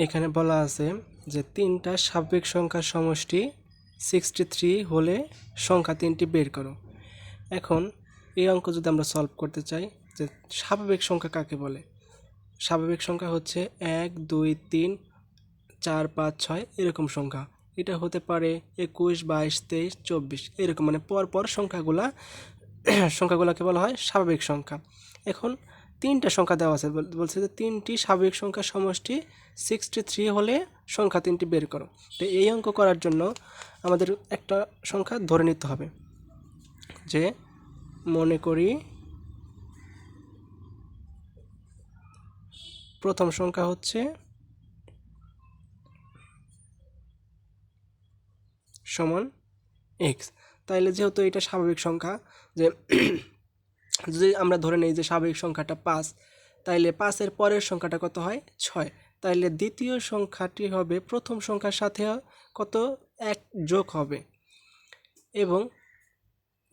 এখানে বলা আছে যে তিনটা স্বাভাবিক সংখ্যার সমষ্টি 63 হলে সংখ্যা তিনটি বের করো। এখন এই অঙ্ক যদি আমরা সলভ করতে চাই যে স্বাভাবিক সংখ্যা কাকে বলে, স্বাভাবিক সংখ্যা হচ্ছে 1 2 3 4 5 6 এরকম সংখ্যা। এটা হতে পারে 21 22 23 24 এরকম, মানে পরপর সংখ্যাগুলোকে বলা হয় স্বাভাবিক সংখ্যা। এখন তিনটা সংখ্যা দেওয়া আছে, বলছে যে তিনটি স্বাভাবিক সংখ্যার সমষ্টি 63 হলে সংখ্যা তিনটি বের করো। তো এই অঙ্ক করার জন্য আমাদের একটা সংখ্যা ধরে নিতে হবে, যে মনে করি প্রথম সংখ্যা হচ্ছে সমান এক্স। তাইলে যেহেতু এটা স্বাভাবিক সংখ্যা, যে যদি আমরা ধরে নিই যে স্বাভাবিক সংখ্যাটা 5, তাইলে 5-এর পরের সংখ্যাটা কত হয় 6, তাইলে দ্বিতীয় সংখ্যাটি হবে প্রথম সংখ্যার সাথে কত 1 যোগ হবে এবং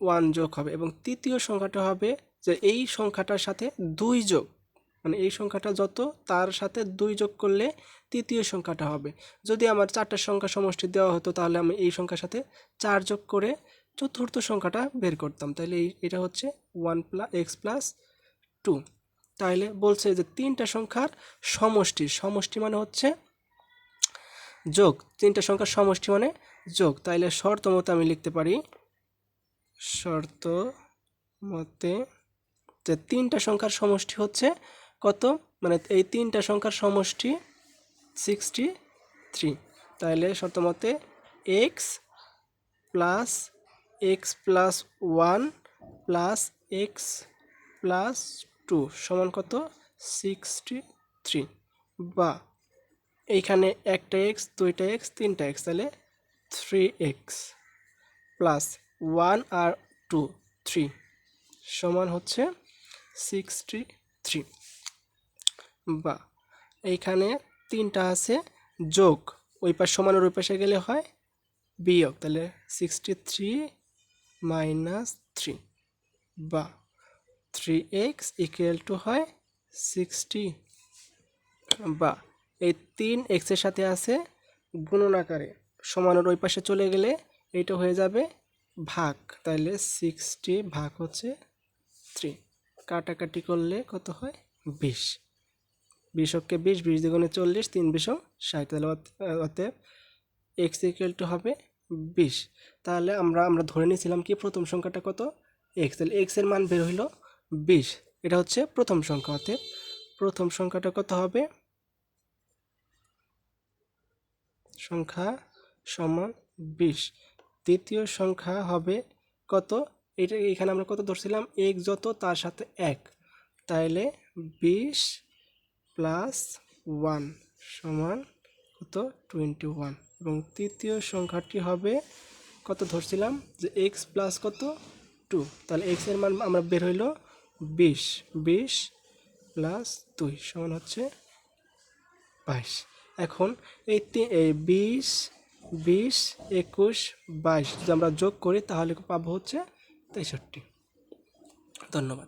1 যোগ হবে, এবং তৃতীয় সংখ্যাটা হবে যে এই সংখ্যাটার সাথে 2 যোগ, মানে এই সংখ্যাটা যত তার সাথে 2 যোগ করলে তৃতীয় সংখ্যাটা হবে। যদি আমার 4টা সংখ্যা সমষ্টি দেওয়া হতো তাহলে আমি এই সংখ্যার সাথে 4 যোগ করে চতুর্থ সংখ্যাটা বের করতাম। তাহলে এটা হচ্ছে 1 + x + 2। তাহলে বলছে যে তিনটা সংখ্যার সমষ্টি মানে হচ্ছে যোগ, তিনটা সংখ্যার সমষ্টি মানে যোগ। তাইলে শর্ত মতে আমি লিখতে পারি, শর্ত মতে যে তিনটা সংখ্যার সমষ্টি হচ্ছে কত, মানে এই তিনটা সংখ্যার সমষ্টি 63। তাহলে শর্ত মতে x + 1 + x + 2 সমান কত 63, বা এইখানে একটা x, দুইটা x, তিনটা x, তাহলে 3x + 1 আর 2 3 সমান হচ্ছে 63, বা এইখানে তিনটা আছে যোগ, ওই পাশ সমানের ওই পাশে গেলে হয় বিয়োগ, তাহলে 63 - 3, বা 3x = হয় 60, বা এই 3x এর সাথে আছে গুণন আকারে, সমানের ওই পাশে চলে গেলে এইটা হয়ে যাবে ভাগ, তাহলে 60 ভাগ হচ্ছে 3, কাটাকাটি করলে কত হয় 20, 20 × 20, 20 × 40, 3 × 20 = 60, তাহলে অতএব x = হবে 20। তাহলে আমরা ধরে নিয়েছিলাম কি প্রথম সংখ্যাটা কত x, তাহলে x এর মান বের হইল 20, এটা হচ্ছে প্রথম সংখ্যা। অতএব প্রথম সংখ্যাটা কত হবে, সংখ্যা সমান 20। দ্বিতীয় সংখ্যা হবে কত, এটা এখানে আমরা কত ধরছিলাম x যত তার সাথে 1, তাইলে 20 + 1 সমান কত 21, এবং তৃতীয় সংখ্যাটি হবে কত ধরছিলাম যে x + কত 2, তাহলে x এর মান আমরা বের হইল 20 + 2 সমান হচ্ছে 22। এখন এই 20 20 21 22 যদি আমরা যোগ করি তাহলে পাবো হচ্ছে 63। ধন্যবাদ।